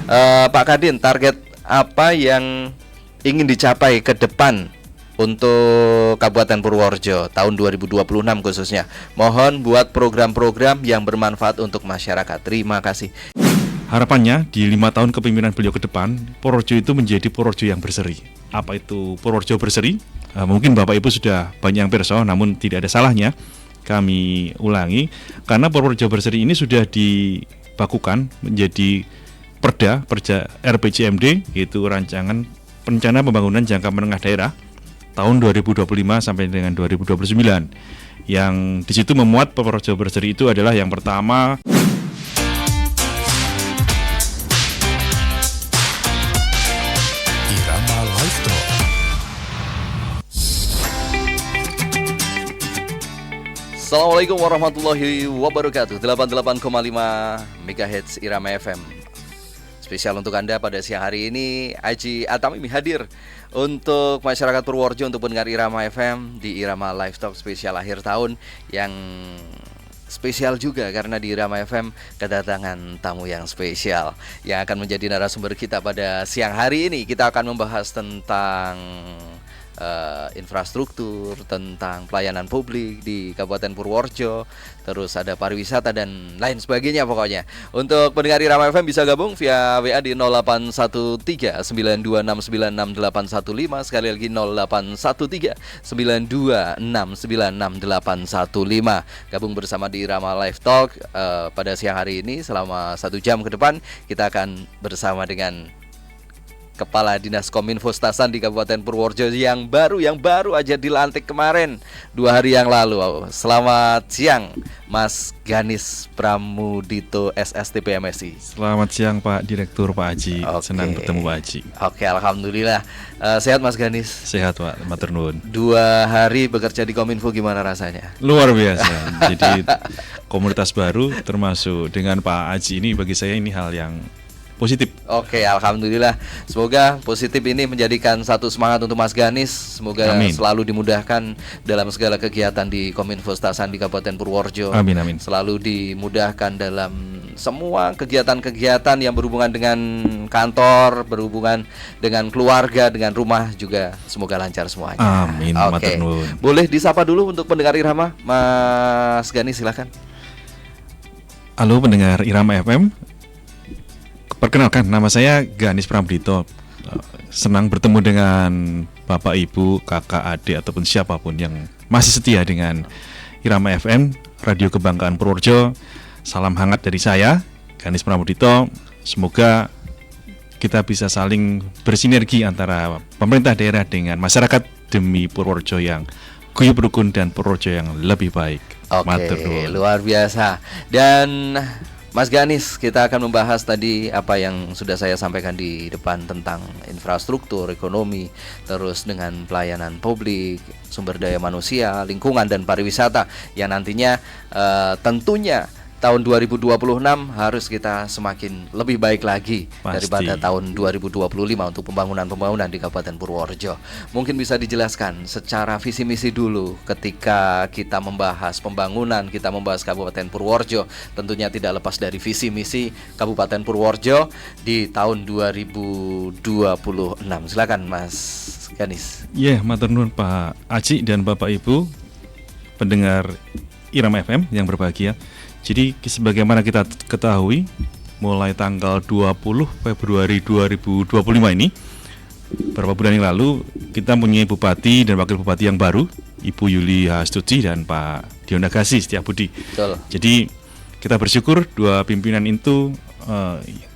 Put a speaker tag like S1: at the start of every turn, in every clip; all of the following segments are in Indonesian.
S1: Pak Kadin, target apa yang ingin dicapai ke depan untuk Kabupaten Purworejo tahun 2026 khususnya? Mohon buat program-program yang bermanfaat untuk masyarakat. Terima kasih.
S2: Harapannya di 5 tahun kepemimpinan beliau ke depan, Purworejo itu menjadi Purworejo yang berseri. Apa itu Purworejo berseri? Mungkin Bapak Ibu sudah banyak yang pirsa, namun tidak ada salahnya kami ulangi, karena Purworejo berseri ini sudah dibakukan menjadi Perda RPJMD, yaitu Rancangan Rencana Pembangunan Jangka Menengah Daerah tahun 2025 sampai dengan 2029. Yang di situ memuat Purworejo berseri itu adalah yang pertama,
S3: Irama Live Talk.
S1: Assalamualaikum warahmatullahi wabarakatuh. 88,5 MHz Irama FM. Spesial untuk Anda pada siang hari ini, Aji Atamimi hadir untuk masyarakat Purworejo untuk pendengar Irama FM di Irama Live Talk spesial akhir tahun, yang spesial juga karena di Irama FM kedatangan tamu yang spesial yang akan menjadi narasumber kita pada siang hari ini. Kita akan membahas tentang infrastruktur, tentang pelayanan publik di Kabupaten Purworejo, terus ada pariwisata dan lain sebagainya pokoknya. Untuk pendengar Irama FM bisa gabung via WA di 0813-92696815, sekali lagi 0813-92696815. Gabung bersama di Irama Live Talk pada siang hari ini. Selama 1 jam ke depan kita akan bersama dengan Kepala Dinas Kominfo Stasan di Kabupaten Purworejo yang baru aja dilantik kemarin 2 hari yang lalu. Selamat siang Mas Ganis Pramudito SSTP MSI.
S2: Selamat siang Pak Direktur, Pak Haji. Senang bertemu Pak Haji.
S1: Oke, alhamdulillah. Sehat Mas Ganis?
S2: Sehat Pak, matur nuwun.
S1: 2 hari bekerja di Kominfo gimana rasanya?
S2: Luar biasa. Jadi komunitas baru termasuk dengan Pak Haji ini, bagi saya ini hal yang positif.
S1: Oke, alhamdulillah. Semoga positif ini menjadikan satu semangat untuk Mas Ganis. Semoga
S2: Amin.
S1: Selalu dimudahkan dalam segala kegiatan di Kominfo Stasan di Kabupaten Purworejo.
S2: Amin, amin.
S1: Selalu dimudahkan dalam semua kegiatan-kegiatan yang berhubungan dengan kantor, berhubungan dengan keluarga, dengan rumah juga. Semoga lancar semuanya.
S2: Amin.
S1: Oke. Boleh disapa dulu untuk pendengar Irama, Mas Ganis, silakan.
S2: Halo pendengar Irama FM. Perkenalkan, nama saya Ganis Pramudito. Senang bertemu dengan Bapak, Ibu, kakak, adik, ataupun siapapun yang masih setia dengan Irama FM, Radio Kebanggaan Purworejo. Salam hangat dari saya, Ganis Pramudito. Semoga kita bisa saling bersinergi antara pemerintah daerah dengan masyarakat demi Purworejo yang guyup rukun dan Purworejo yang lebih baik.
S1: Oke, luar biasa. Dan Mas Ganis, kita akan membahas tadi apa yang sudah saya sampaikan di depan tentang infrastruktur, ekonomi, terus dengan pelayanan publik, sumber daya manusia, lingkungan, dan pariwisata yang nantinya tentunya tahun 2026 harus kita semakin lebih baik lagi daripada tahun 2025 untuk pembangunan di Kabupaten Purworejo. Mungkin bisa dijelaskan secara visi misi dulu ketika kita membahas pembangunan, kita membahas Kabupaten Purworejo, tentunya tidak lepas dari visi misi Kabupaten Purworejo di tahun 2026. Silakan Mas Ganis.
S2: Matur nuwun Pak Aji dan Bapak Ibu pendengar Irama FM yang berbahagia. Jadi sebagaimana kita ketahui, mulai tanggal 20 Februari 2025 ini, beberapa bulan yang lalu, kita mempunyai Bupati dan Wakil Bupati yang baru, Ibu Yuli Hastuti dan Pak Dionagasi Setiabudi.
S1: Betul.
S2: Jadi kita bersyukur 2 pimpinan itu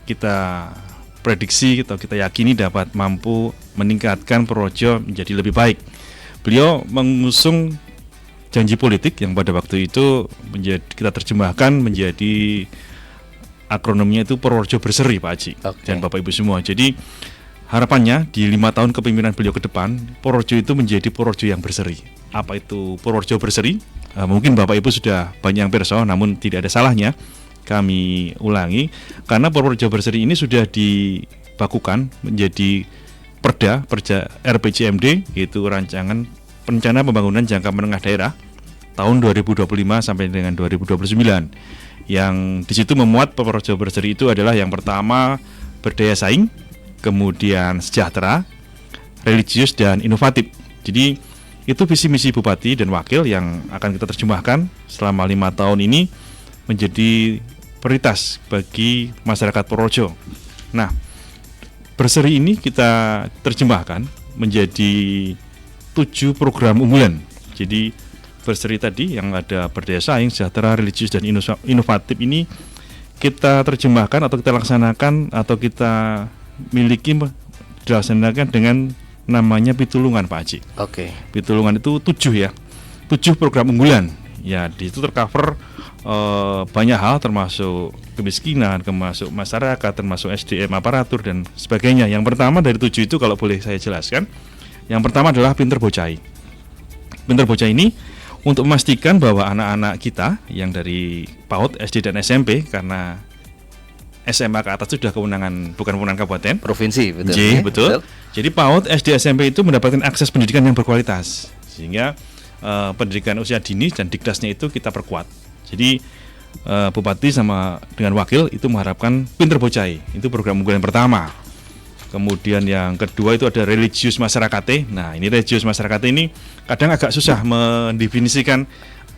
S2: kita prediksi atau kita yakini dapat mampu meningkatkan Purworejo menjadi lebih baik. Beliau mengusung janji politik yang pada waktu itu kita terjemahkan menjadi akronimnya itu Purworejo berseri Pak Haji dan Bapak Ibu semua. Jadi harapannya di 5 tahun kepemimpinan beliau ke depan, Purworejo itu menjadi Purworejo yang berseri. Apa itu Purworejo berseri? Mungkin Bapak Ibu sudah banyak yang pirsa, namun tidak ada salahnya kami ulangi, karena Purworejo berseri ini sudah dibakukan menjadi Perda RPJMD, yaitu Rancangan Rencana Pembangunan Jangka Menengah Daerah tahun 2025 sampai dengan 2029. Yang di situ memuat Purworejo berseri itu adalah yang pertama, berdaya saing, kemudian sejahtera, religius dan inovatif. Jadi itu visi misi Bupati dan Wakil yang akan kita terjemahkan selama 5 tahun ini menjadi prioritas bagi masyarakat Purworejo. Nah, berseri ini kita terjemahkan menjadi 7 program unggulan. Jadi berseri tadi yang ada berdaya saing, sejahtera, religius dan inovatif ini kita terjemahkan atau kita laksanakan atau kita miliki dilaksanakan dengan namanya Pitulungan, Pak Haji.
S1: Oke.
S2: Pitulungan itu 7 ya, 7 program unggulan. Ya, di situ tercover banyak hal termasuk kemiskinan, termasuk masyarakat, termasuk SDM, aparatur dan sebagainya. Yang pertama dari 7 itu kalau boleh saya jelaskan, yang pertama adalah Pinter Bocah. Pinter Bocah ini untuk memastikan bahwa anak-anak kita yang dari PAUD, SD dan SMP, karena SMA ke atas itu sudah kewenangan, bukan kewenangan kabupaten,
S1: Provinsi, betul.
S2: Betul. Jadi PAUD, SD, SMP itu mendapatkan akses pendidikan yang berkualitas, sehingga pendidikan usia dini dan dikdasnya itu kita perkuat. Jadi Bupati sama dengan Wakil itu mengharapkan Pinter Bocah, itu program unggulan pertama. Kemudian yang kedua itu ada religius masyarakat. Nah, ini religius masyarakat ini kadang agak susah mendefinisikan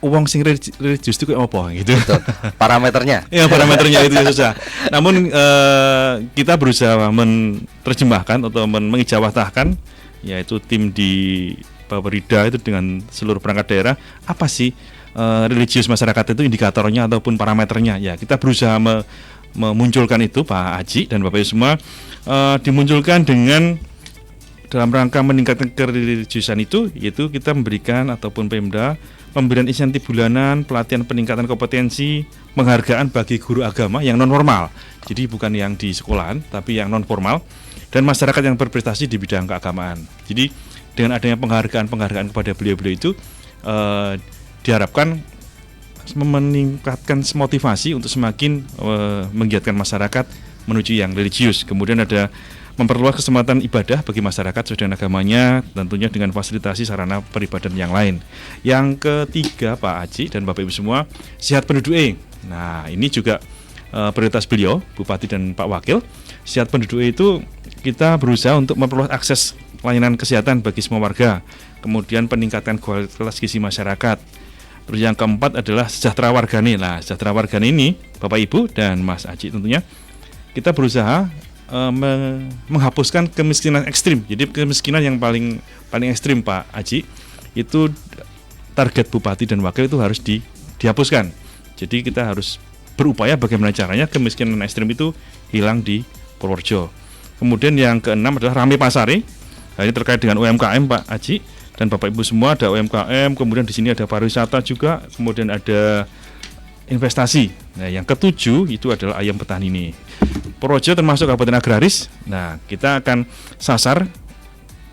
S2: uang sing religius itu kayak apa gitu.
S1: Betul. Parameternya.
S2: Ya, parameternya itu susah. Namun kita berusaha menerjemahkan atau mengijawantahkan, yaitu tim di Baperida itu dengan seluruh perangkat daerah, apa sih religius masyarakat itu indikatornya ataupun parameternya. Ya, kita berusaha memunculkan itu, Pak Haji dan Bapak Ibu semua, dimunculkan dengan dalam rangka meningkatkan kereligiusan itu, yaitu kita memberikan ataupun Pemda pemberian insentif bulanan, pelatihan peningkatan kompetensi, penghargaan bagi guru agama yang non formal. Jadi bukan yang di sekolahan, tapi yang non formal, dan masyarakat yang berprestasi di bidang keagamaan. Jadi dengan adanya penghargaan kepada beliau-beliau itu diharapkan meningkatkan motivasi untuk semakin menggiatkan masyarakat menuju yang religius. Kemudian ada memperluas kesempatan ibadah bagi masyarakat sesuai dengan agamanya, tentunya dengan fasilitasi sarana peribadahan yang lain. Yang ketiga, Pak Haji dan Bapak Ibu semua, Sehat Penduduk. Nah, ini juga prioritas beliau, Bupati dan Pak Wakil. Sehat Penduduk itu kita berusaha untuk memperluas akses layanan kesehatan bagi semua warga, kemudian peningkatan kualitas gizi masyarakat. Terus yang keempat adalah sejahtera wargane. Nah, sejahtera wargane ini, Bapak Ibu dan Mas Haji tentunya, kita berusaha menghapuskan kemiskinan ekstrim. Jadi kemiskinan yang paling ekstrim, Pak Haji, itu target Bupati dan Wakil itu harus dihapuskan. Jadi kita harus berupaya bagaimana caranya kemiskinan ekstrim itu hilang di Purworejo. Kemudian yang keenam adalah Rame Pasare. Nah, ini terkait dengan UMKM, Pak Haji dan Bapak Ibu semua, ada UMKM, kemudian di sini ada pariwisata juga, kemudian ada investasi. Nah, yang ketujuh itu adalah ayam petani ini. Purworejo termasuk kabupaten agraris. Nah, kita akan sasar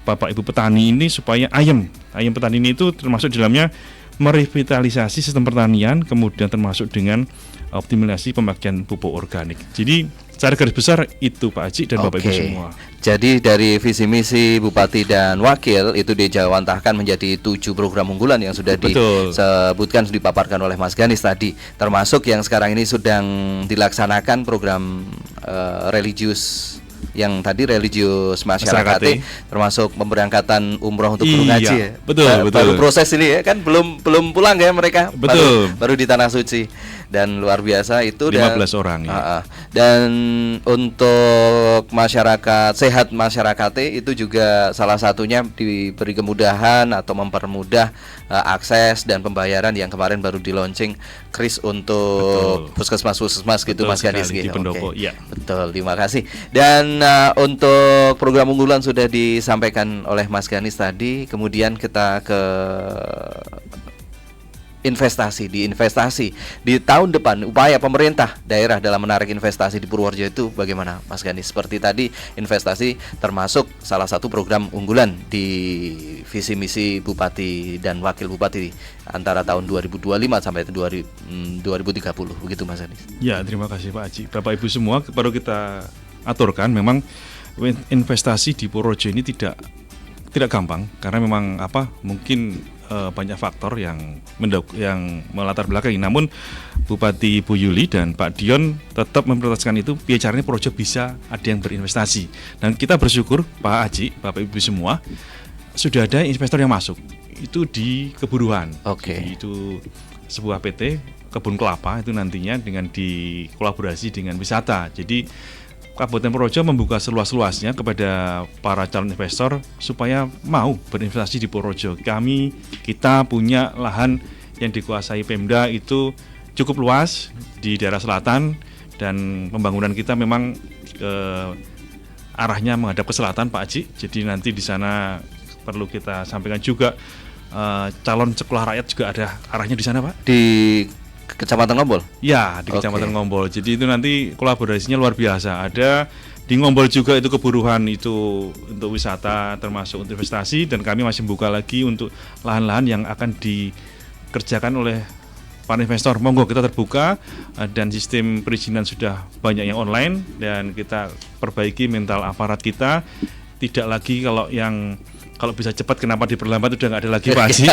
S2: Bapak Ibu petani ini supaya ayam petani ini itu termasuk di dalamnya merevitalisasi sistem pertanian, kemudian termasuk dengan optimalisasi pemakaian pupuk organik. Jadi secara garis besar itu, Pak Haji dan Bapak Ibu semua.
S1: Jadi dari visi misi Bupati dan Wakil itu dijawantahkan menjadi 7 program unggulan yang sudah disebutkan, dipaparkan oleh Mas Ganis tadi. Termasuk yang sekarang ini sedang dilaksanakan program religius, yang tadi religius masyarakat, termasuk pemberangkatan umroh untuk guru ngaji ya.
S2: Betul.
S1: Baru proses ini ya kan, belum pulang ya mereka. Baru di tanah suci. Dan luar biasa itu
S2: 15 orang ya.
S1: Dan untuk masyarakat sehat masyarakat itu juga salah satunya diberi kemudahan atau mempermudah akses dan pembayaran yang kemarin baru di launching kris untuk puskesmas gitu, Mas Ganis
S2: di pendopo. Ya.
S1: Betul, terima kasih. Dan untuk program unggulan sudah disampaikan oleh Mas Ganis tadi. Kemudian kita ke investasi di tahun depan, upaya pemerintah daerah dalam menarik investasi di Purworejo itu bagaimana, Mas Ganis? Seperti tadi, investasi termasuk salah satu program unggulan di visi misi Bupati dan Wakil Bupati antara tahun 2025 sampai 2030, begitu Mas Ganis? Ya,
S2: terima kasih Pak Haji. Bapak Ibu semua, baru kita aturkan, memang investasi di Purworejo ini tidak gampang, karena memang mungkin banyak faktor yang melatar belakangi. Namun Bupati Bu Yuli dan Pak Dion tetap memprioritaskan itu, biar caranya projo bisa ada yang berinvestasi. Dan kita bersyukur Pak Haji, Bapak Ibu semua, sudah ada investor yang masuk. Itu di Keburuhan. Jadi itu sebuah PT kebun kelapa itu nantinya dengan dikolaborasi dengan wisata. Jadi Kabupaten Purworejo membuka seluas-luasnya kepada para calon investor supaya mau berinvestasi di Purworejo. Kita punya lahan yang dikuasai Pemda itu cukup luas di daerah selatan, dan pembangunan kita memang arahnya menghadap ke selatan, Pak Haji. Jadi nanti di sana perlu kita sampaikan juga, calon sekolah rakyat juga ada arahnya di sana, Pak.
S1: Di Kecamatan Ngombol?
S2: Ya, di Kecamatan Ngombol. Jadi itu nanti kolaborasinya luar biasa. Ada di Ngombol juga itu Keburuhan, itu untuk wisata termasuk untuk investasi, dan kami masih membuka lagi untuk lahan-lahan yang akan dikerjakan oleh para investor. Monggo, kita terbuka, dan sistem perizinan sudah banyak yang online, dan kita perbaiki mental aparat kita. Tidak lagi kalau bisa cepat kenapa diperlambat, udah nggak ada lagi, Pak Haji.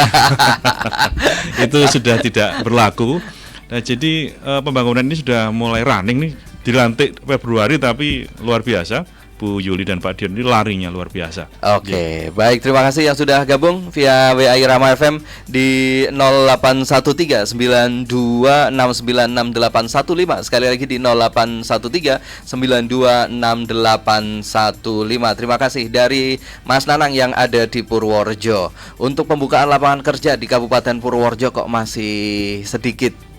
S2: Itu sudah tidak berlaku. Nah, jadi pembangunan ini sudah mulai running nih, dilantik Februari, tapi luar biasa. Bu Yuli dan Pak Dion ini larinya luar biasa.
S1: Baik, terima kasih yang sudah gabung via WA Rama FM di 0813-92696815. Sekali lagi di 0813-926815. Terima kasih dari Mas Nanang yang ada di Purworejo. Untuk pembukaan lapangan kerja di Kabupaten Purworejo kok masih sedikit.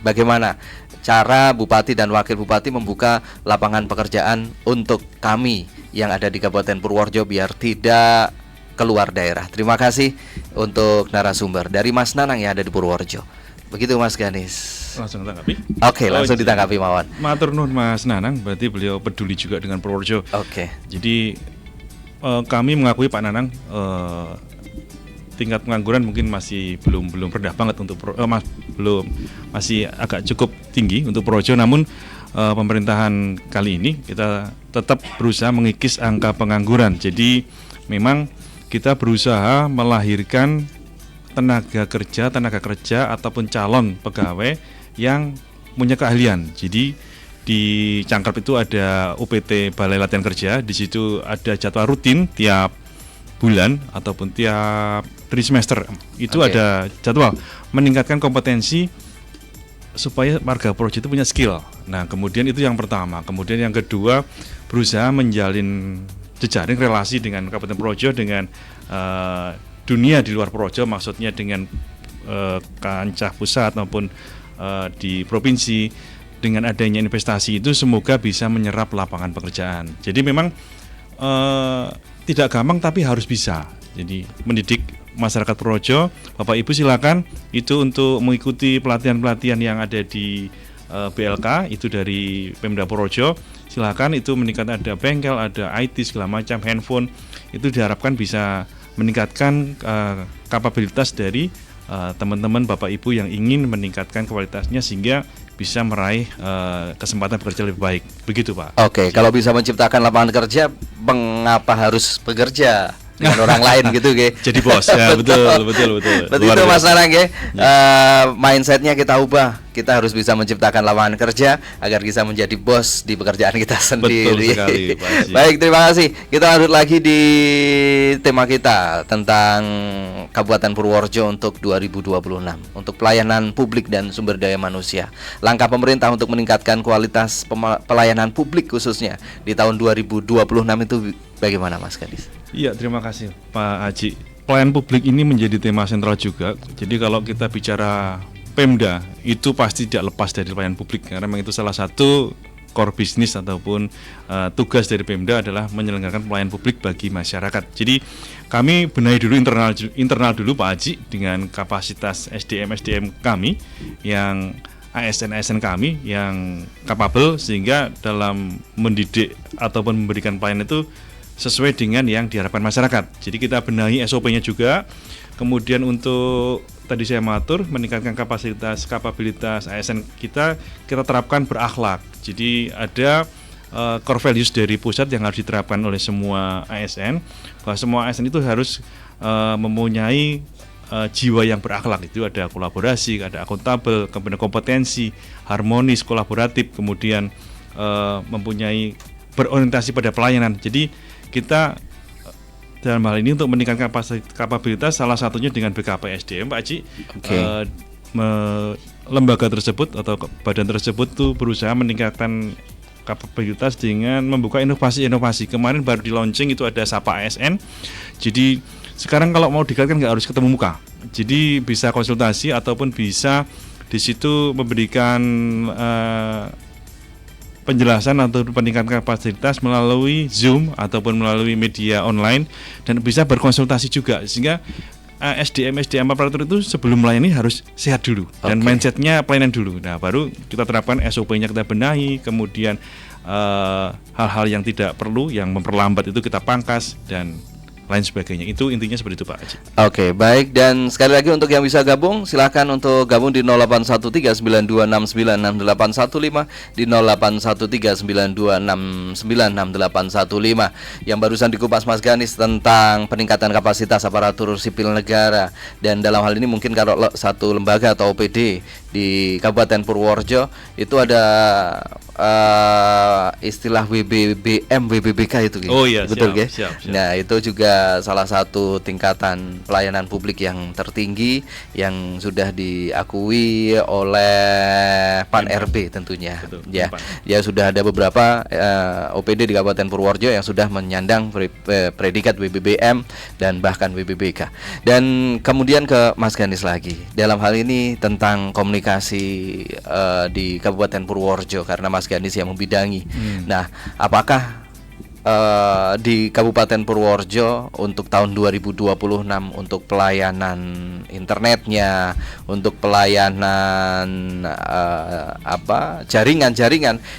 S1: Bagaimana cara Bupati dan Wakil Bupati membuka lapangan pekerjaan untuk kami yang ada di Kabupaten Purworejo biar tidak keluar daerah? Terima kasih untuk narasumber dari Mas Nanang yang ada di Purworejo. Begitu Mas Ganis.
S2: Langsung tanggapi?
S1: Langsung ditanggapi Mawan.
S2: Matur nuwun Mas Nanang, berarti beliau peduli juga dengan Purworejo. Jadi kami mengakui Pak Nanang, tingkat pengangguran mungkin masih belum rendah banget untuk masih agak cukup tinggi untuk Purworejo. Namun pemerintahan kali ini kita tetap berusaha mengikis angka pengangguran. Jadi memang kita berusaha melahirkan tenaga kerja ataupun calon pegawai yang punya keahlian. Jadi di Cangkrep itu ada UPT Balai Latihan Kerja. Di situ ada jadwal rutin tiap bulan ataupun tiap semester. Itu ada jadwal meningkatkan kompetensi supaya warga Purworejo itu punya skill. Nah, kemudian itu yang pertama. Kemudian yang kedua, berusaha menjalin jejaring relasi dengan Kabupaten Purworejo, dengan dunia di luar Purworejo, maksudnya dengan kancah pusat maupun di provinsi. Dengan adanya investasi itu semoga bisa menyerap lapangan pekerjaan. Jadi memang tidak gampang tapi harus bisa. Jadi mendidik masyarakat Purworejo, Bapak Ibu silakan itu untuk mengikuti pelatihan-pelatihan yang ada di BLK itu dari Pemda Purworejo. Silakan, itu meningkat, ada bengkel, ada IT segala macam, handphone. Itu diharapkan bisa meningkatkan kapabilitas dari teman-teman Bapak Ibu yang ingin meningkatkan kualitasnya sehingga bisa meraih kesempatan bekerja lebih baik. Begitu, Pak.
S1: Kalau bisa menciptakan lapangan kerja, mengapa harus bekerja dengan orang lain gitu, ke?
S2: Jadi bos, ya betul.
S1: Betul Mas Nanang, ke? Mindsetnya kita ubah. Kita harus bisa menciptakan lapangan kerja agar bisa menjadi bos di pekerjaan kita sendiri.
S2: Betul sekali, Pak.
S1: Baik, terima kasih. Kita lanjut lagi di tema kita tentang Kabupaten Purworejo untuk 2026 untuk pelayanan publik dan sumber daya manusia. Langkah pemerintah untuk meningkatkan kualitas pelayanan publik khususnya di tahun 2026 itu bagaimana, Mas Gadis?
S2: Iya, terima kasih Pak Haji. Pelayanan publik ini menjadi tema sentral juga. Jadi kalau kita bicara Pemda itu pasti tidak lepas dari pelayanan publik, karena memang itu salah satu core bisnis ataupun tugas dari Pemda adalah menyelenggarakan pelayanan publik bagi masyarakat. Jadi kami benahi dulu internal dulu Pak Haji dengan kapasitas SDM kami yang ASN kami yang kapabel, sehingga dalam mendidik ataupun memberikan pelayanan itu sesuai dengan yang diharapkan masyarakat. Jadi kita benahi SOP-nya juga. Kemudian untuk tadi saya mengatur meningkatkan kapabilitas ASN kita terapkan berakhlak. Jadi ada core values dari pusat yang harus diterapkan oleh semua ASN, bahwa semua ASN itu harus mempunyai jiwa yang berakhlak. Itu ada kolaborasi, ada akuntabel, kemudian kompetensi, harmonis, kolaboratif, kemudian mempunyai berorientasi pada pelayanan. Jadi kita dalam hal ini untuk meningkatkan kapabilitas salah satunya dengan BKPSDM, Pak Haji. Lembaga tersebut atau badan tersebut tuh berusaha meningkatkan kapabilitas dengan membuka inovasi-inovasi. Kemarin baru di launching itu ada Sapa ASN. Jadi sekarang kalau mau dikatakan nggak harus ketemu muka. Jadi bisa konsultasi ataupun bisa di situ memberikan penjelasan atau peningkatan kapasitas melalui Zoom ataupun melalui media online dan bisa berkonsultasi juga, sehingga SDM aparatur itu sebelum melayani harus sehat dulu dan mindsetnya pelayanan dulu. Nah baru kita terapkan SOP-nya, kita benahi, kemudian hal-hal yang tidak perlu yang memperlambat itu kita pangkas dan lain sebagainya. Itu intinya seperti itu Pak Haji.
S1: Oke, baik, dan sekali lagi untuk yang bisa gabung silakan untuk gabung di 081392696815 di 081392696815. Yang barusan dikupas Mas Ganis tentang peningkatan kapasitas aparatur sipil negara, dan dalam hal ini mungkin kalau satu lembaga atau OPD di Kabupaten Purworejo itu ada istilah WBBM, WBBK itu gitu.
S2: Oh iya,
S1: betul ya?
S2: Siap.
S1: Nah, itu juga salah satu tingkatan pelayanan publik yang tertinggi yang sudah diakui oleh Pan RB tentunya.
S2: Betul,
S1: ya. Ya sudah ada beberapa OPD di Kabupaten Purworejo yang sudah menyandang predikat WBBM dan bahkan WBBK. Dan kemudian ke Mas Ganis lagi. Dalam hal ini tentang komunikasi di Kabupaten Purworejo, karena Mas Ganis yang membidangi. Nah, apakah di Kabupaten Purworejo untuk tahun 2026 untuk pelayanan internetnya, untuk pelayanan jaringan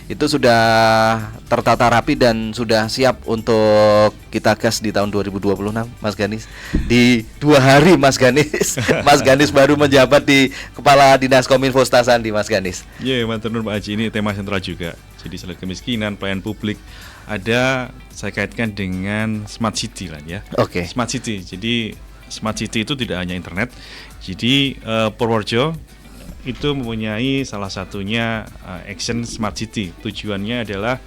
S1: itu sudah tertata rapi dan sudah siap untuk kita gas di tahun 2026, Mas Ganis? Di 2 hari Mas Ganis, Mas Ganis baru menjabat di Kepala Dinas Kominfo Stasandi, Mas Ganis.
S2: Iya, Mantan Pak Haji, ini tema sentral juga. Jadi selain kemiskinan, pelayanan publik, ada saya kaitkan dengan smart city lah ya.
S1: Oke.
S2: Smart city. Jadi smart city itu tidak hanya internet. Jadi Purworejo itu mempunyai salah satunya action smart city. Tujuannya adalah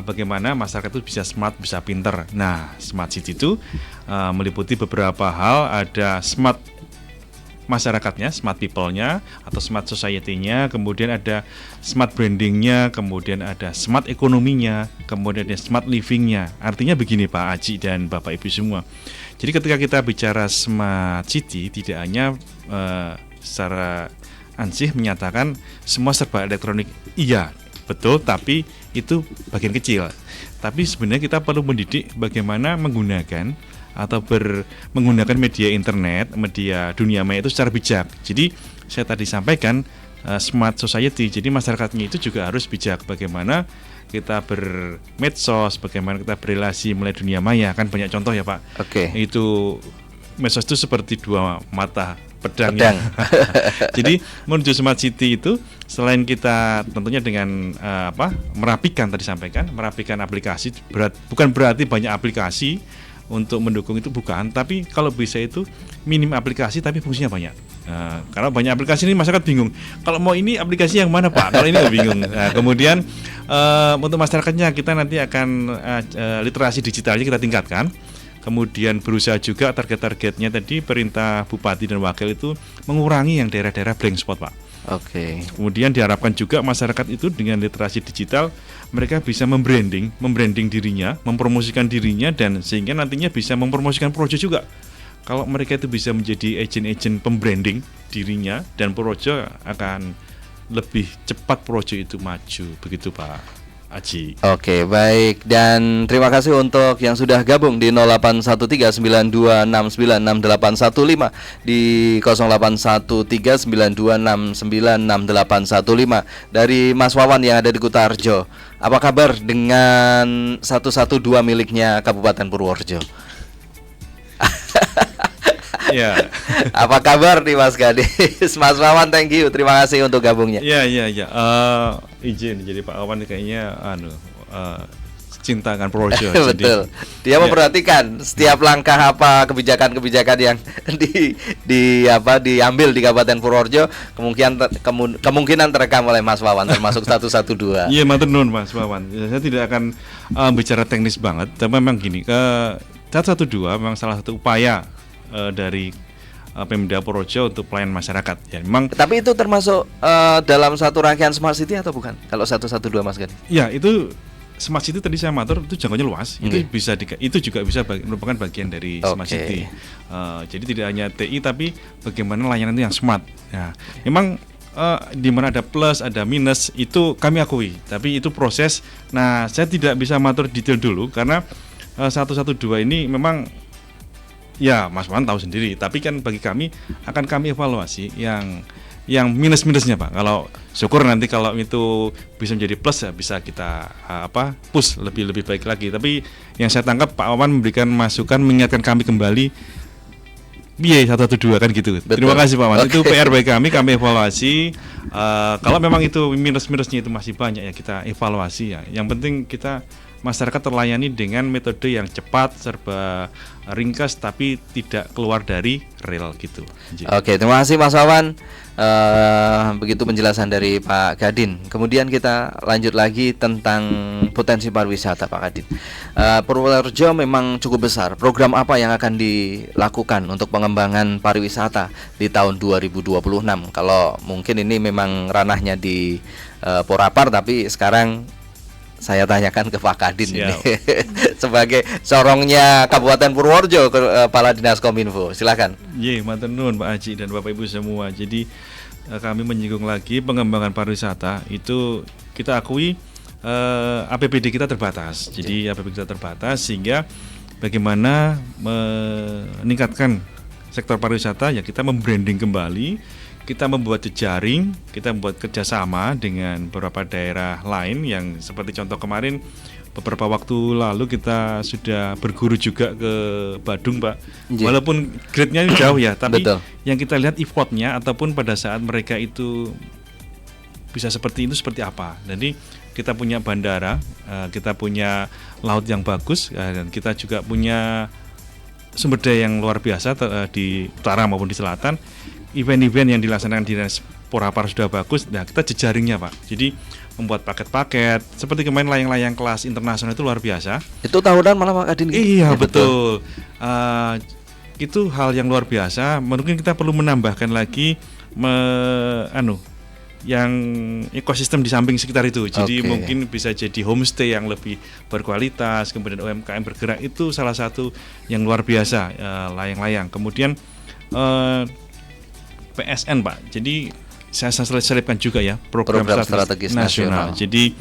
S2: bagaimana masyarakat itu bisa smart, bisa pinter. Nah, smart city itu meliputi beberapa hal. Ada smart masyarakatnya, smart people-nya atau smart society-nya, kemudian ada smart branding-nya, kemudian ada smart ekonominya, kemudian ada smart living-nya. Artinya begini Pak Haji dan Bapak Ibu semua. Jadi ketika kita bicara smart city, tidak hanya secara ansih menyatakan semua serba elektronik. Iya, betul, tapi itu bagian kecil. Tapi sebenarnya kita perlu mendidik bagaimana menggunakan atau menggunakan media internet, media dunia maya itu secara bijak. Jadi saya tadi sampaikan smart society, jadi masyarakatnya itu juga harus bijak bagaimana kita bermedsos, bagaimana kita berrelasi melalui dunia maya. Kan banyak contoh ya Pak.
S1: Oke.
S2: Itu medsos itu seperti dua mata pedang. Jadi menuju smart city itu selain kita tentunya dengan merapikan tadi sampaikan, merapikan aplikasi, bukan berarti banyak aplikasi untuk mendukung itu, bukan, tapi kalau bisa itu minim aplikasi tapi fungsinya banyak. Karena banyak aplikasi ini masyarakat bingung. Kalau mau ini aplikasi yang mana Pak? Kalau ini bingung. Nah, kemudian untuk masyarakatnya kita nanti akan literasi digitalnya kita tingkatkan. Kemudian berusaha juga target-targetnya tadi perintah bupati dan wakil itu mengurangi yang daerah-daerah blank spot Pak.
S1: Oke.
S2: Kemudian diharapkan juga masyarakat itu dengan literasi digital mereka bisa membranding dirinya, mempromosikan dirinya, dan sehingga nantinya bisa mempromosikan Purworejo juga. Kalau mereka itu bisa menjadi agen-agen pembranding dirinya, dan Purworejo akan lebih cepat Purworejo itu maju. Begitu Pak Haji. Oke,
S1: baik, dan terima kasih untuk yang sudah gabung di 081392696815 di 081392696815 dari Mas Wawan yang ada di Kutarjo. Apa kabar dengan 112 miliknya Kabupaten Purworejo?
S2: Ya.
S1: Apa kabar nih Mas Ganis? Mas Wawan, thank you, terima kasih untuk gabungnya.
S2: Ya. Izin, jadi Pak Wawan kayaknya cinta akan Purworejo.
S1: Betul. Dia memperhatikan setiap langkah apa kebijakan-kebijakan yang diambil di Kabupaten Purworejo kemungkinan terekam oleh Mas Wawan termasuk 112.
S2: Iya, matur nuwun Mas Wawan. Saya tidak akan bicara teknis banget, tapi memang gini, 112 memang salah satu upaya dari Pemda Purworejo untuk pelayanan masyarakat. Ya, memang. Tapi
S1: itu termasuk dalam satu rangkaian Smart City atau bukan? Kalau 112 Mas Gani?
S2: Ya, itu Smart City tadi saya matur itu jangkauannya luas. Itu juga bisa merupakan bagian dari Smart City. Jadi tidak hanya TI tapi bagaimana layanan itu yang smart. Nah, memang di mana ada plus, ada minus itu kami akui. Tapi itu proses. Nah, saya tidak bisa matur detail dulu karena 112 ini memang ya Mas Wan tahu sendiri, tapi kan bagi kami akan kami evaluasi yang minus-minusnya Pak. Kalau syukur nanti kalau itu bisa menjadi plus ya bisa kita push lebih baik lagi. Tapi yang saya tangkap Pak Wawan memberikan masukan, mengingatkan kami kembali biaya 112 kan gitu. Betul. Terima kasih Pak Wawan. Itu PR bagi kami evaluasi. Kalau memang itu minus-minusnya itu masih banyak ya kita evaluasi ya. Yang penting kita masyarakat terlayani dengan metode yang cepat, serba ringkas, tapi tidak keluar dari rel gitu.
S1: Oke, terima kasih Mas Wawan. Begitu penjelasan dari Pak Gadin. Kemudian kita lanjut lagi tentang potensi pariwisata Pak Gadin. Purworejo memang cukup besar. Program apa yang akan dilakukan untuk pengembangan pariwisata di tahun 2026? Kalau mungkin ini memang ranahnya di Porapar, tapi sekarang saya tanyakan ke Pak Kadin ini sebagai corongnya Kabupaten Purworejo, Kepala Dinas Kominfo. Silakan.
S2: Matur nuwun Pak Haji dan Bapak Ibu semua. Jadi kami menyinggung lagi pengembangan pariwisata itu kita akui APBD kita terbatas. Jadi APBD kita terbatas sehingga bagaimana meningkatkan sektor pariwisata ya kita membranding kembali. Kita membuat jejaring, kita membuat kerjasama dengan beberapa daerah lain yang seperti contoh kemarin beberapa waktu lalu kita sudah berguru juga ke Badung Pak. Walaupun grade-nya jauh ya, tapi betul. Yang kita lihat effortnya ataupun pada saat mereka itu bisa seperti itu seperti apa. Jadi kita punya bandara, kita punya laut yang bagus, dan kita juga punya sumber daya yang luar biasa di utara maupun di selatan. Event-event yang dilaksanakan di Dinas Porapar sudah bagus. Nah, kita jejaringnya Pak. Jadi membuat paket-paket seperti kemarin layang-layang kelas internasional itu luar biasa.
S1: Itu tahunan malah Pak Kadin.
S2: Iya betul. Itu hal yang luar biasa. Mungkin kita perlu menambahkan lagi yang ekosistem di samping sekitar itu. Jadi mungkin bisa jadi homestay yang lebih berkualitas. Kemudian UMKM bergerak itu salah satu yang luar biasa layang-layang. Kemudian PSN Pak, jadi saya selipkan juga ya program strategis nasional. Jadi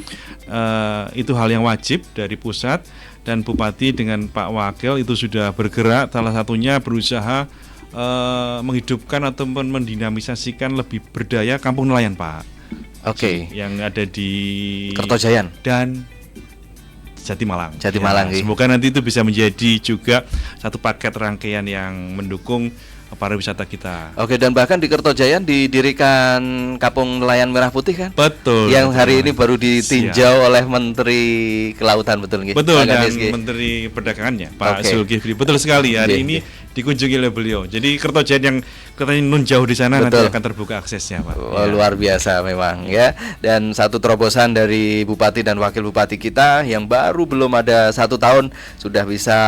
S2: itu hal yang wajib dari pusat dan Bupati dengan Pak Wakil itu sudah bergerak. Salah satunya berusaha menghidupkan atau mendinamisasikan lebih berdaya kampung nelayan Pak. Yang ada di
S1: Kertojayan
S2: dan Jatimalang.
S1: Semoga
S2: nanti itu bisa menjadi juga satu paket rangkaian yang mendukung pariwisata kita.
S1: Dan bahkan di Kertojayan didirikan Kampung Nelayan Merah Putih kan?
S2: Betul.
S1: Yang hari ini baru ditinjau oleh Menteri Kelautan, betul nggih?
S2: Betul, dan Menteri Perdagangannya Pak Zulkifli. Betul sekali, hari ini dikunjungi oleh beliau. Jadi Kertojayan yang katanya nun jauh di sana nanti akan terbuka aksesnya Pak.
S1: Luar biasa memang ya. Dan satu terobosan dari Bupati dan Wakil Bupati kita yang baru belum ada 1 tahun sudah bisa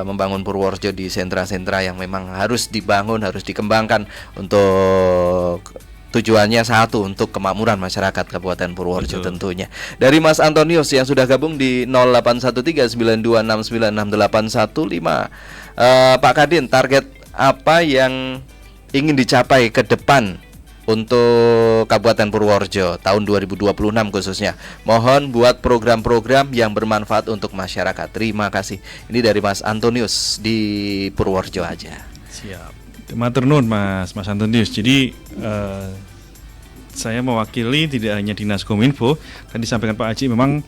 S1: membangun Purworejo di sentra-sentra yang memang harus dibangun, harus dikembangkan untuk tujuannya satu, untuk kemakmuran masyarakat Kabupaten Purworejo tentunya. Dari Mas Antonius yang sudah gabung di 081392696815. Pak Kadin, target apa yang ingin dicapai ke depan untuk Kabupaten Purworejo tahun 2026 khususnya? Mohon buat program-program yang bermanfaat untuk masyarakat. Terima kasih. Ini dari Mas Antonius di Purworejo aja.
S2: Siap. Matur nuwun Mas Antonius. Jadi saya mewakili tidak hanya Dinas Kominfo, tadi disampaikan Pak Haji, memang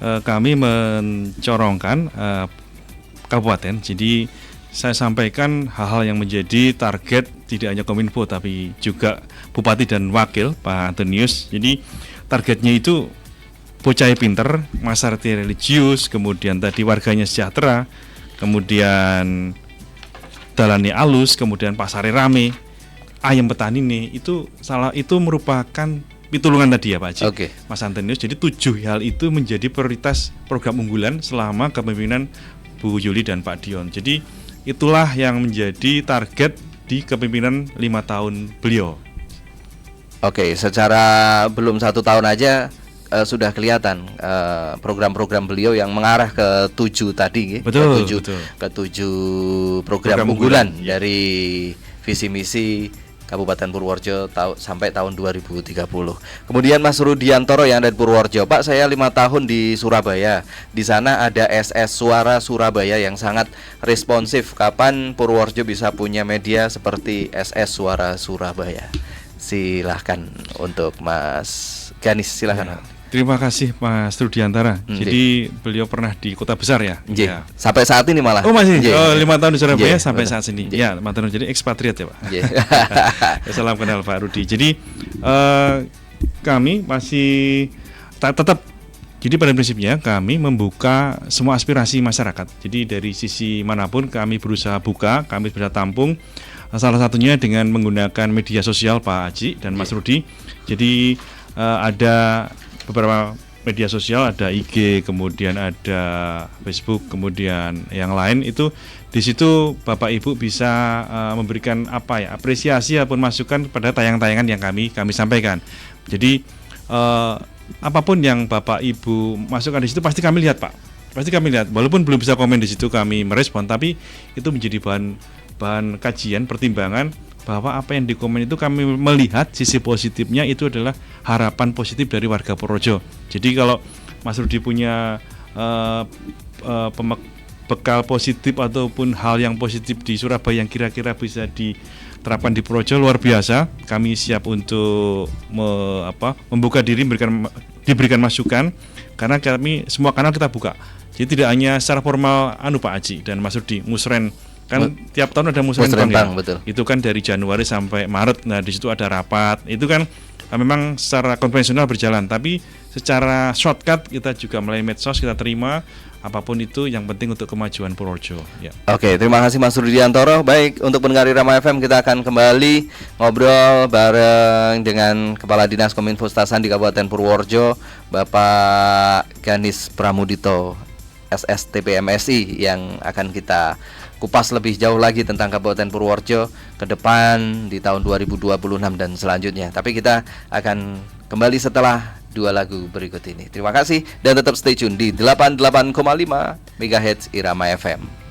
S2: kami mencorongkan kabupaten. Jadi saya sampaikan hal-hal yang menjadi target tidak hanya Kominfo tapi juga Bupati dan Wakil Pak Antonius. Jadi targetnya itu bocah pinter, masyarakat religius, kemudian tadi warganya sejahtera, kemudian dalane alus, kemudian pasare rame, ayam petani nih itu merupakan pitulungan tadi ya Pak Haji,
S1: Oke.
S2: Mas Antonius. Jadi 7 hal itu menjadi prioritas program unggulan selama kepemimpinan Bu Yuli dan Pak Dion. Jadi itulah yang menjadi target di kepemimpinan 5 tahun beliau.
S1: Oke, secara belum 1 tahun aja sudah kelihatan program-program beliau yang mengarah ke 7 tadi,
S2: Betul,
S1: ke 7 program unggulan dari visi misi Kabupaten Purworejo sampai tahun 2030. Kemudian Mas Rudiantoro yang ada di Purworejo, Pak, saya 5 tahun di Surabaya. Di sana ada SS Suara Surabaya yang sangat responsif. Kapan Purworejo bisa punya media seperti SS Suara Surabaya? Silahkan untuk Mas Ganis, silahkan.
S2: Terima kasih Mas Rudiantara. Jadi beliau pernah di kota besar ya?
S1: Ya. Sampai saat ini malah.
S2: Oh masih? 5 tahun di Surabaya sampai saat ini.
S1: Ya,
S2: 5 tahun, jadi ekspatriat ya Pak. Salam kenal Pak Rudi. Jadi kami masih tetap, jadi pada prinsipnya kami membuka semua aspirasi masyarakat. Jadi dari sisi manapun kami berusaha buka, kami berusaha tampung. Salah satunya dengan menggunakan media sosial Pak Haji dan Mas Rudi. Jadi ada beberapa media sosial, ada IG, kemudian ada Facebook, kemudian yang lain itu di situ Bapak Ibu bisa memberikan apresiasi ataupun masukan pada tayangan-tayangan yang kami sampaikan. Jadi apapun yang Bapak Ibu masukkan di situ pasti kami lihat Pak. Pasti kami lihat. Walaupun belum bisa komen di situ kami merespon, tapi itu menjadi bahan kajian, pertimbangan bahwa apa yang dikomen itu kami melihat sisi positifnya itu adalah harapan positif dari warga Purworejo. Jadi kalau Mas Rudi punya bekal positif ataupun hal yang positif di Surabaya yang kira-kira bisa diterapkan di Purworejo, luar biasa. Kami siap untuk membuka diri, diberikan masukan, karena kami semua kanal kita buka. Jadi tidak hanya secara formal Pak Haji dan Mas Rudi, Musren kan tiap tahun ada musrenbang ya.
S1: Betul.
S2: Itu kan dari Januari sampai Maret. Nah di situ ada rapat. Itu kan memang secara konvensional berjalan, tapi secara shortcut kita juga melalui medsos kita terima apapun itu, yang penting untuk kemajuan Purworejo ya.
S1: Oke, terima kasih Mas Rudiantoro. Baik, untuk pendengar Irama FM kita akan kembali ngobrol bareng dengan Kepala Dinas Kominfo Stasan di Kabupaten Purworejo, Bapak Ganis Pramudito SSTPMSI, yang akan kita kupas lebih jauh lagi tentang Kabupaten Purworejo ke depan di tahun 2026 dan selanjutnya. Tapi kita akan kembali setelah 2 lagu berikut ini. Terima kasih dan tetap stay tune di 88,5 MHz Irama FM.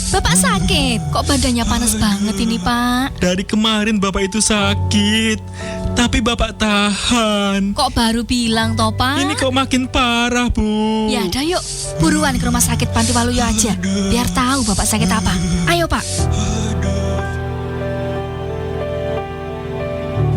S3: Bapak sakit. Kok badannya panas banget ini, Pak?
S2: Dari kemarin Bapak itu sakit, tapi Bapak tahan.
S3: Kok baru bilang toh, Pak?
S2: Ini kok makin parah, Bu.
S3: Ya udah yuk, buruan ke rumah sakit Panti Waluyo aja. Biar tahu Bapak sakit apa. Ayo, Pak.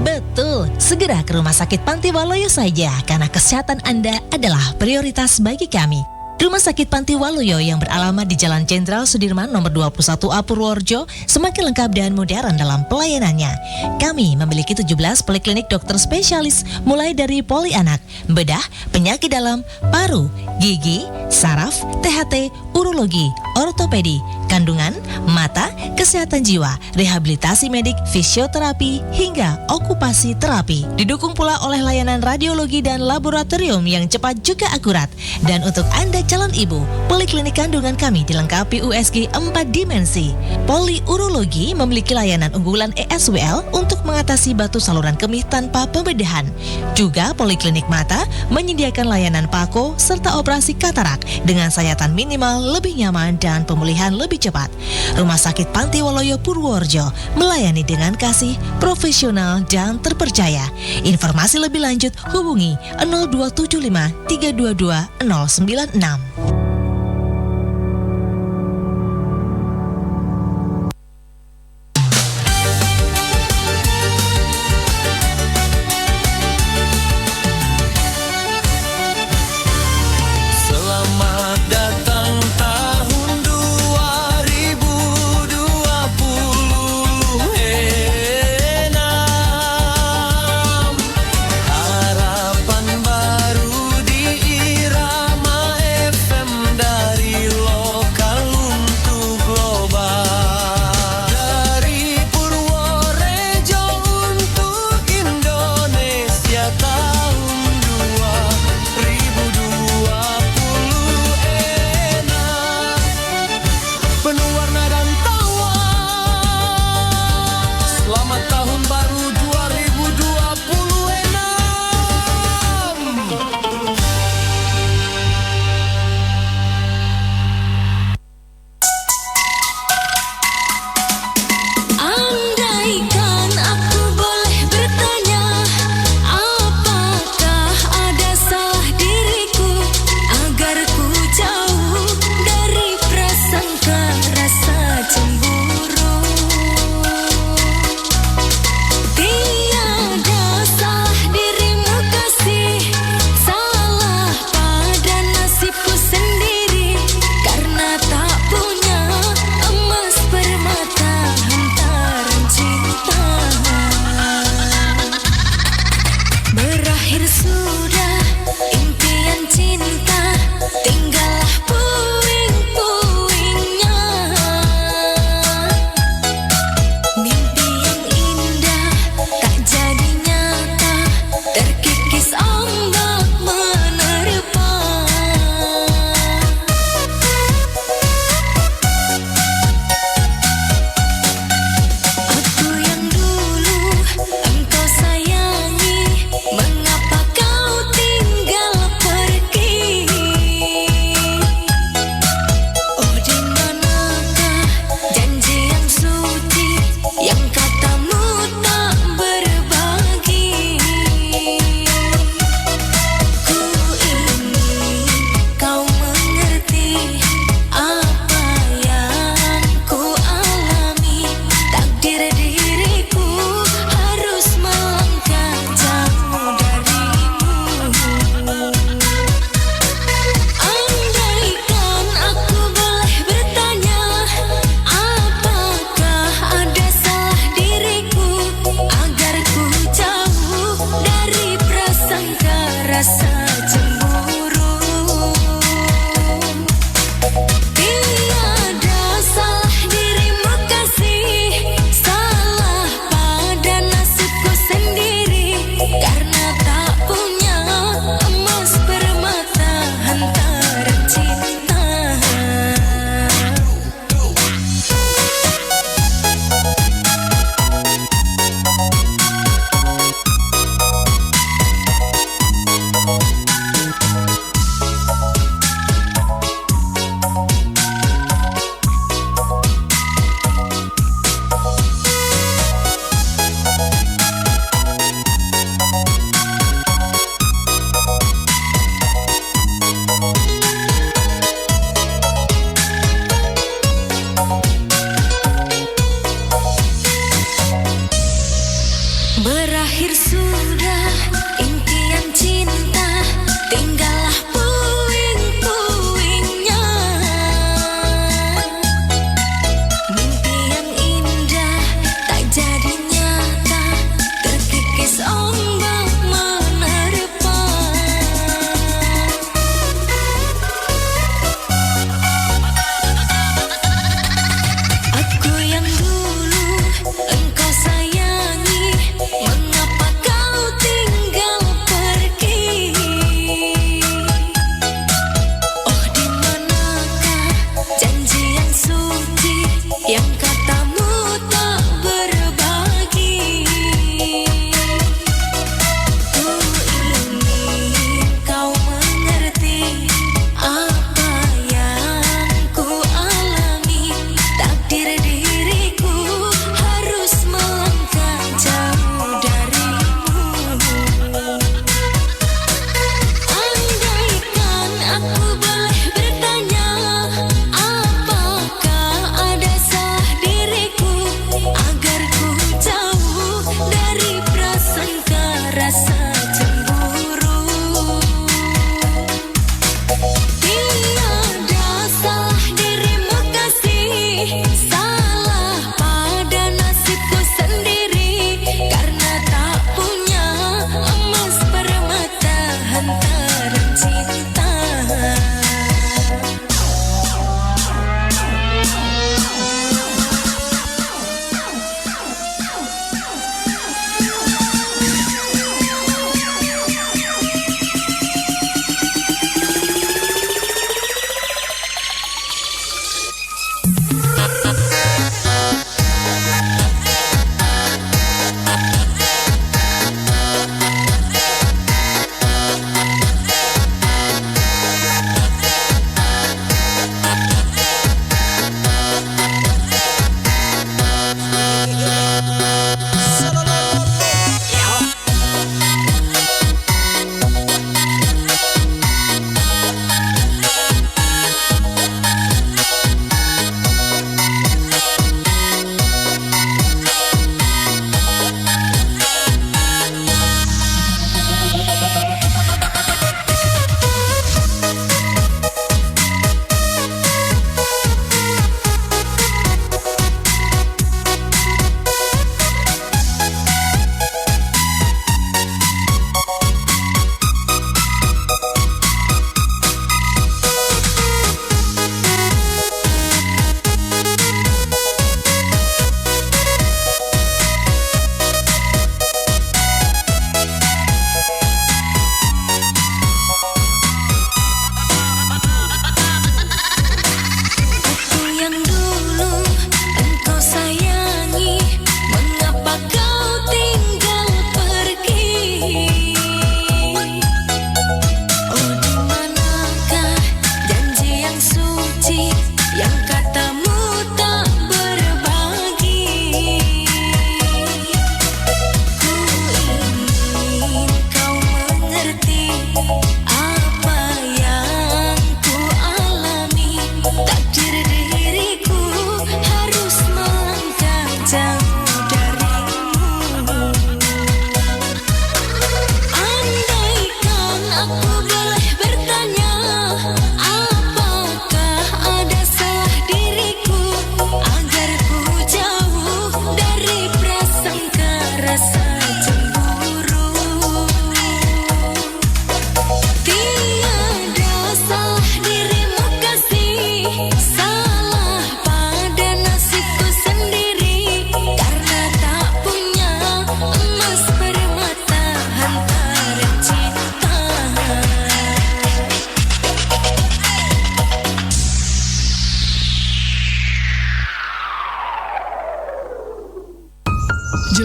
S4: Betul, segera ke Rumah Sakit Panti Waluyo saja karena kesehatan Anda adalah prioritas bagi kami. Rumah Sakit Panti Waluyo yang beralamat di Jalan Jenderal Sudirman nomor 21A Purworejo semakin lengkap dan modern dalam pelayanannya. Kami memiliki 17 poliklinik dokter spesialis mulai dari poli anak, bedah, penyakit dalam, paru, gigi, saraf, THT, urologi, ortopedi, kandungan, mata, kesehatan jiwa, rehabilitasi medik, fisioterapi, hingga okupasi terapi. Didukung pula oleh layanan radiologi dan laboratorium yang cepat juga akurat. Dan untuk Anda calon ibu, poliklinik kandungan kami dilengkapi USG 4 dimensi. Poli Urologi memiliki layanan unggulan ESWL untuk mengatasi batu saluran kemih tanpa pembedahan. Juga poliklinik mata menyediakan layanan PAKO serta operasi katarak dengan sayatan minimal lebih nyaman dan pemulihan lebih cepat. Rumah Sakit Panti Waluyo Purworejo melayani dengan kasih, profesional dan terpercaya. Informasi lebih lanjut hubungi 0275 322 096.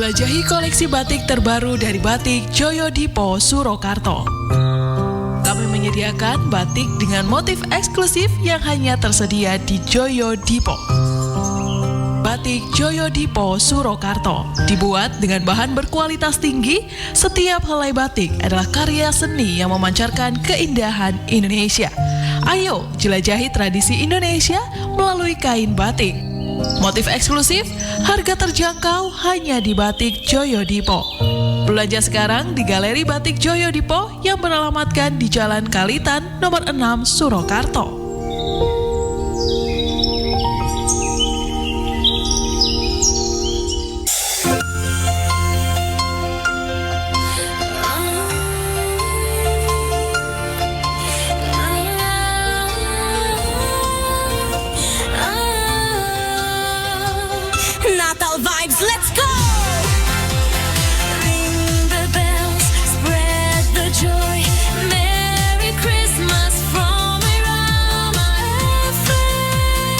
S5: Jelajahi koleksi batik terbaru dari Batik Joyo Dipo, Surakarta. Kami menyediakan batik dengan motif eksklusif yang hanya tersedia di Joyo Dipo. Batik Joyo Dipo, Surakarta dibuat dengan bahan berkualitas tinggi. Setiap helai batik adalah karya seni yang memancarkan keindahan Indonesia. Ayo jelajahi tradisi Indonesia melalui kain batik. Motif eksklusif, harga terjangkau hanya di Batik Joyo Dipo. Belanja sekarang di Galeri Batik Joyo Dipo yang beralamatkan di Jalan Kalitan nomor 6 Surakarta.
S6: Natal vibes, let's go! Ring the bells, spread the joy. Merry Christmas from Irama FM.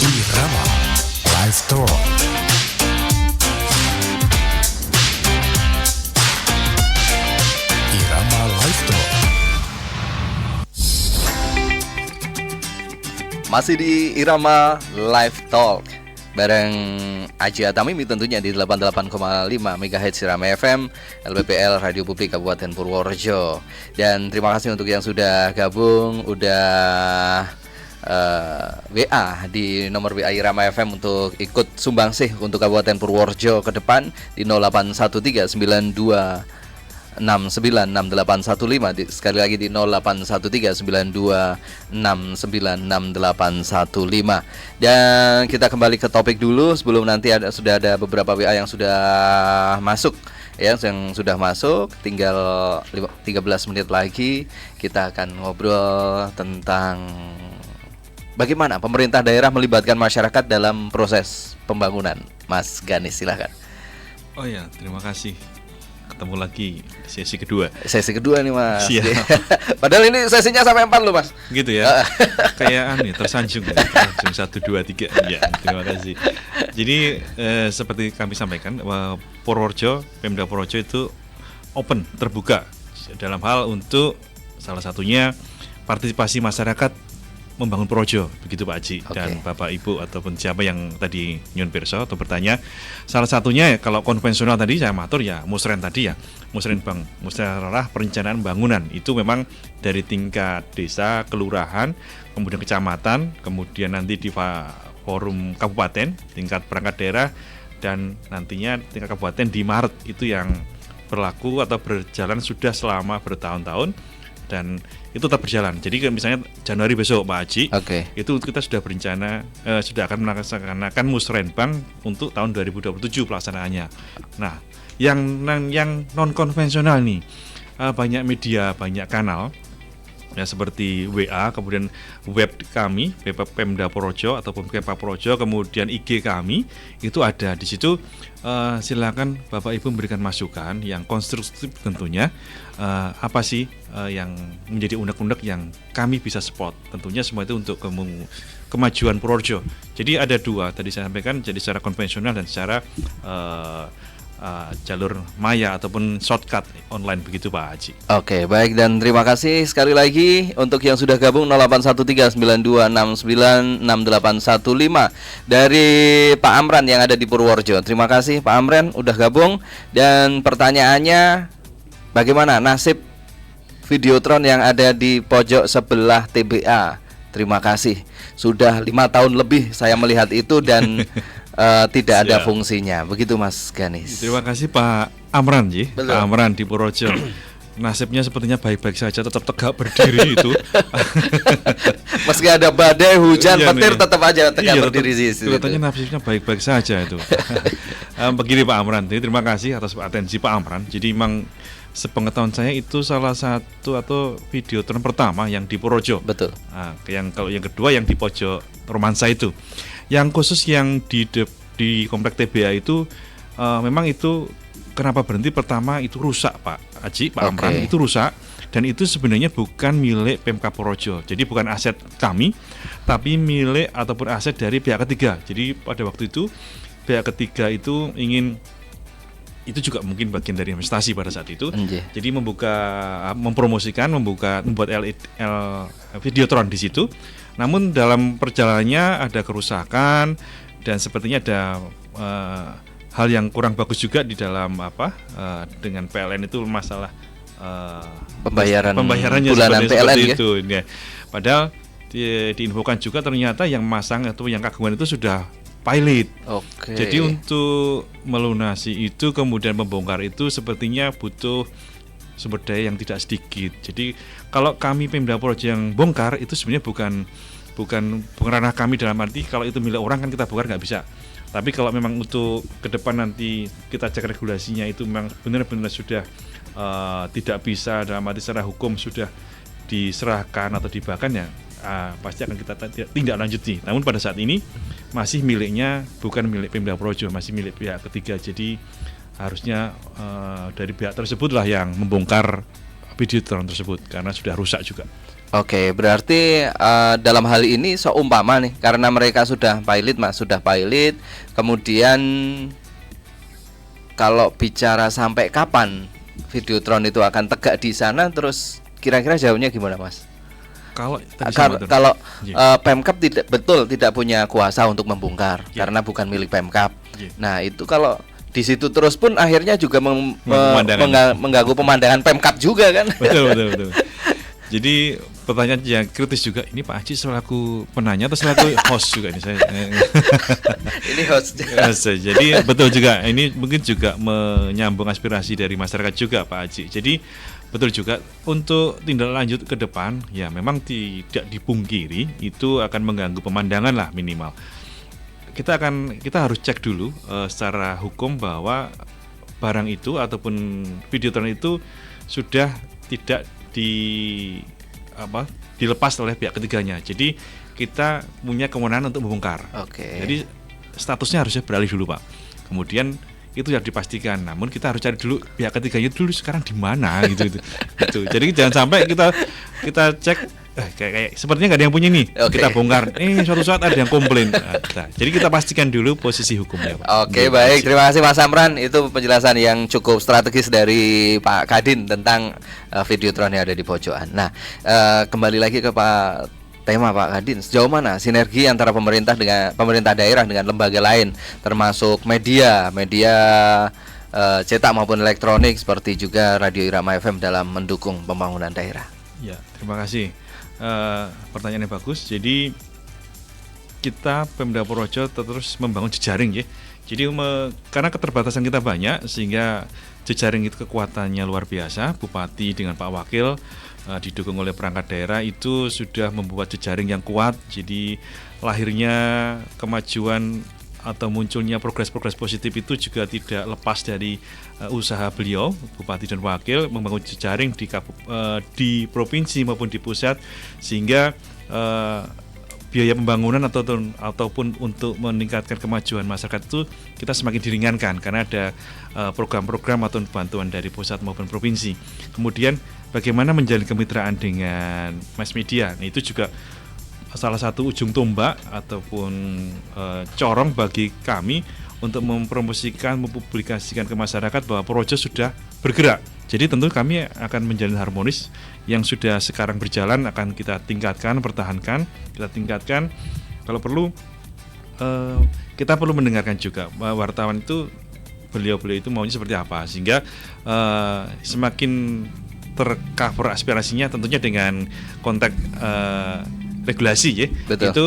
S7: Irama Live Store. Irama Live Store.
S1: Masih di Irama Live Talk bareng Aji Atamimi tentunya di 88,5 MHz Irama FM LPPL Radio Publik Kabupaten Purworejo. Dan terima kasih untuk yang sudah gabung, udah WA di nomor WA Irama FM untuk ikut sumbangsih untuk Kabupaten Purworejo ke depan di 081392696815. Sekali lagi di 081392696815. Dan kita kembali ke topik dulu sebelum nanti sudah ada beberapa WA yang sudah masuk. Ya, yang sudah masuk tinggal 13 menit lagi kita akan ngobrol tentang bagaimana pemerintah daerah melibatkan masyarakat dalam proses pembangunan. Mas Ganis, silakan.
S2: Oh ya, terima kasih. Ketemu lagi sesi kedua.
S1: Sesi kedua nih, Mas.
S2: Padahal
S1: ini sesinya sampai 4 loh, Mas.
S2: Gitu ya. Kayak tersanjung ya. Tersanjung 1 2 3. Ya, terima kasih. Jadi seperti kami sampaikan, Purworejo, Pemda Purworejo itu open, terbuka dalam hal untuk salah satunya partisipasi masyarakat membangun Purworejo, begitu Pak Haji. Dan Bapak Ibu ataupun siapa yang tadi nyun pirsa atau bertanya, salah satunya kalau konvensional tadi saya matur ya musren tadi ya, musyawarah perencanaan bangunan itu memang dari tingkat desa, kelurahan, kemudian kecamatan, kemudian nanti di forum kabupaten, tingkat perangkat daerah, dan nantinya tingkat kabupaten di Maret itu yang berlaku atau berjalan sudah selama bertahun-tahun. Dan itu tetap berjalan. Jadi misalnya Januari besok Pak Haji, itu kita sudah berencana sudah akan melaksanakan musrenbang untuk tahun 2027 pelaksanaannya. Nah, yang non konvensional nih, banyak media, banyak kanal ya seperti WA, kemudian web kami Pemda Purworejo ataupun Kempa Purworejo, kemudian IG kami itu ada di situ. Silakan Bapak Ibu memberikan masukan yang konstruktif tentunya, apa sih yang menjadi unek-unek yang kami bisa support. Tentunya semua itu untuk kemajuan Purworejo. Jadi ada dua tadi saya sampaikan, jadi secara konvensional dan secara jalur maya ataupun shortcut online, begitu Pak Haji.
S1: Oke, baik, dan terima kasih sekali lagi untuk yang sudah gabung 081392696815 dari Pak Amran yang ada di Purworejo. Terima kasih Pak Amran udah gabung. Dan pertanyaannya, bagaimana nasib Videotron yang ada di pojok sebelah TBA? Terima kasih. Sudah 5 tahun lebih saya melihat itu dan tidak ada fungsinya. Begitu Mas Ganis.
S2: Terima kasih Pak Amran Ji. Pak Amran di Purworejo. Nasibnya sepertinya baik-baik saja, tetap tegak berdiri itu.
S1: Meski ada badai, hujan, petir, tetap aja tegak berdiri di situ.
S2: Kelihatannya nasibnya baik-baik saja itu. Begini Pak Amran, terima kasih atas atensi Pak Amran. Jadi memang sepengetahuan saya itu salah satu atau Videotron pertama yang di Purworejo.
S1: Betul.
S2: Kalau yang kedua yang di pojok Romansa itu. Yang khusus yang di komplek TBA itu memang itu kenapa berhenti? Pertama itu rusak Pak Haji, Pak Amran,
S1: Oke.
S2: itu rusak. Dan itu sebenarnya bukan milik Pemkab Purworejo. Jadi bukan aset kami, tapi milik ataupun aset dari pihak ketiga. Jadi pada waktu itu pihak ketiga itu ingin, itu juga mungkin bagian dari investasi pada saat itu.
S1: Nggih.
S2: Jadi mempromosikan, membuat videotron di situ. Namun dalam perjalanannya ada kerusakan dan sepertinya ada hal yang kurang bagus juga di dalam dengan PLN itu masalah
S1: bulanan
S2: pembayarannya seperti
S1: PLN ya.
S2: itu. Ya. Padahal diinfokan juga ternyata yang masang atau yang kagungan itu sudah pilot.
S1: Oke.
S2: Jadi untuk melunasi itu kemudian membongkar itu sepertinya butuh sumber daya yang tidak sedikit. Jadi kalau kami Pemda Purworejo yang bongkar itu sebenarnya bukan ranah kami, dalam arti kalau itu milik orang kan kita bongkar nggak bisa. Tapi kalau memang untuk ke depan nanti kita cek regulasinya itu memang benar-benar sudah tidak bisa, dalam arti secara hukum sudah diserahkan atau dibahkan, ya pasti akan kita tindak lanjuti. Namun pada saat ini masih miliknya, bukan milik Pemda Purworejo, masih milik pihak ketiga. Jadi harusnya dari pihak tersebutlah yang membongkar videotron tersebut karena sudah rusak juga.
S1: Oke, berarti dalam hal ini seumpama nih, karena mereka sudah pilot, kemudian kalau bicara sampai kapan videotron itu akan tegak di sana, terus kira-kira jauhnya gimana, Mas?
S2: Kalau tadi sama tuh.
S1: Kalau
S2: Iya.
S1: Pemkab tidak punya kuasa untuk membongkar karena bukan milik Pemkab.
S2: Iya.
S1: Nah, itu kalau di situ terus pun akhirnya juga
S2: Pemandangan.
S1: mengganggu pemandangan Pemkab juga kan?
S2: Betul. Jadi pertanyaan yang kritis juga, ini Pak Haji selaku penanya atau selaku host juga ini saya.
S1: Ini host.
S2: Jadi betul juga, ini mungkin juga menyambung aspirasi dari masyarakat juga Pak Haji. Jadi betul juga untuk tindak lanjut ke depan, ya memang tidak dipungkiri itu akan mengganggu pemandangan lah minimal. Kita harus cek dulu secara hukum bahwa barang itu ataupun videotron itu sudah tidak dilepas oleh pihak ketiganya. Jadi kita punya kewenangan untuk membongkar.
S1: Oke.
S2: Jadi statusnya harusnya beralih dulu Pak. Kemudian itu harus dipastikan. Namun kita harus cari dulu pihak ketiganya dulu sekarang di mana gitu. Jadi jangan sampai kita cek kayak sepertinya nggak ada yang punya nih.
S1: Oke.
S2: Kita bongkar. Suatu saat ada yang komplain. Nah, jadi kita pastikan dulu posisi hukumnya Pak.
S1: Oke, baik. Terima kasih Mas Amran. Itu penjelasan yang cukup strategis dari Pak Kadin tentang videotron yang ada di pojokan. Nah, kembali lagi ke tema Pak Kadin. Sejauh mana sinergi antara pemerintah daerah dengan lembaga lain, termasuk media cetak maupun elektronik seperti juga Radio Irama FM dalam mendukung pembangunan daerah?
S2: Ya, terima kasih. Pertanyaan yang bagus. Jadi kita Pemda Purworejo terus membangun jejaring ya. Jadi karena keterbatasan kita banyak sehingga jejaring itu kekuatannya luar biasa. Bupati dengan Pak Wakil didukung oleh perangkat daerah itu sudah membuat jejaring yang kuat. Jadi lahirnya kemajuan atau munculnya progres-progres positif itu juga tidak lepas dari usaha beliau, Bupati dan Wakil, membangun jejaring di provinsi maupun di pusat, sehingga biaya pembangunan ataupun untuk meningkatkan kemajuan masyarakat itu kita semakin diringankan karena ada program-program atau bantuan dari pusat maupun provinsi. Kemudian bagaimana menjalin kemitraan dengan mass media, nah, itu juga salah satu ujung tombak ataupun corong bagi kami untuk mempromosikan, mempublikasikan ke masyarakat bahwa Purworejo sudah bergerak. Jadi tentu kami akan menjalin harmonis yang sudah sekarang berjalan, akan kita tingkatkan, pertahankan, kita tingkatkan. Kalau perlu kita perlu mendengarkan juga wartawan itu, beliau itu maunya seperti apa, sehingga semakin tercover aspirasinya tentunya dengan konteks regulasi ya.
S1: Betul.
S2: Itu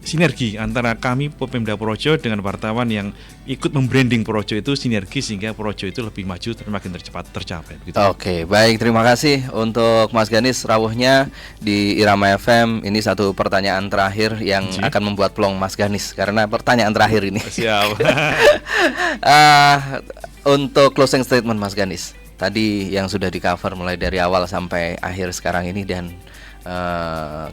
S2: sinergi antara kami Pemda Purworejo dengan wartawan yang ikut membranding Purworejo itu sinergi sehingga Purworejo itu lebih maju dan makin cepat tercapai gitu.
S1: Oke, baik, terima kasih untuk Mas Ganis rawuhnya di Irama FM. Ini satu pertanyaan terakhir yang akan membuat plong Mas Ganis karena pertanyaan terakhir ini.
S2: Siap.
S1: Untuk closing statement Mas Ganis, tadi yang sudah di-cover mulai dari awal sampai akhir sekarang ini, dan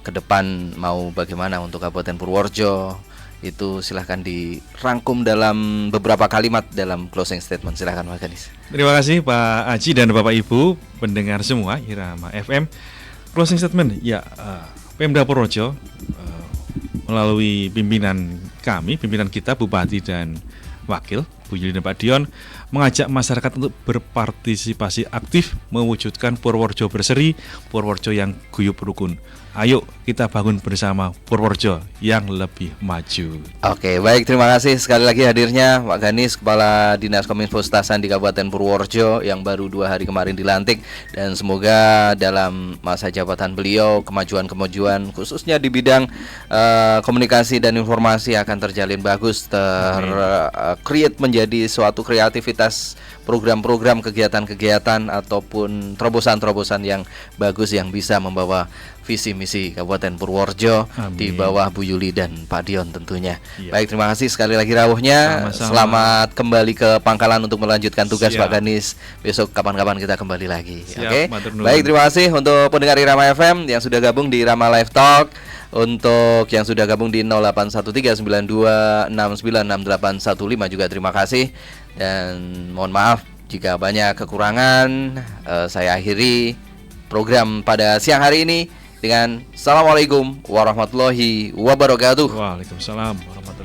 S1: ke depan mau bagaimana untuk Kabupaten Purworejo Itu silahkan dirangkum dalam beberapa kalimat dalam closing statement. Silahkan Pak Ganis.
S2: Terima kasih Pak Aji dan Bapak Ibu pendengar semua Irama FM. Closing statement ya, Pemda Purworejo melalui pimpinan kita Bupati dan Wakil Bu Yuli dan Pak Dion mengajak masyarakat untuk berpartisipasi aktif mewujudkan Purworejo berseri, Purworejo yang guyup rukun. Ayo kita bangun bersama Purworejo yang lebih maju.
S1: Oke, baik, terima kasih sekali lagi hadirnya Pak Ganis, Kepala Dinas Kominfo Stasan di Kabupaten Purworejo yang baru 2 hari kemarin dilantik, dan semoga dalam masa jabatan beliau kemajuan-kemajuan khususnya di bidang komunikasi dan informasi akan terjalin bagus, create menjadi suatu kreativitas program-program, kegiatan-kegiatan ataupun terobosan-terobosan yang bagus yang bisa membawa visi misi Kabupaten Purworejo di bawah Bu Yuli dan Pak Dion tentunya.
S2: Iya.
S1: Baik, terima kasih sekali lagi rawuhnya.
S2: Sama-sama.
S1: Selamat kembali ke Pangkalan untuk melanjutkan tugas
S2: Siap.
S1: Pak Ganis. Besok kapan-kapan kita kembali lagi.
S2: Siap,
S1: Oke.
S2: matur nuwun.
S1: Baik, terima kasih untuk pendengar Irama FM yang sudah gabung di Irama Live Talk. Untuk yang sudah gabung di 081392696815 juga terima kasih, dan mohon maaf jika banyak kekurangan. Saya akhiri program pada siang hari ini dengan Assalamualaikum warahmatullahi wabarakatuh.
S2: Waalaikumsalam warahmatullahi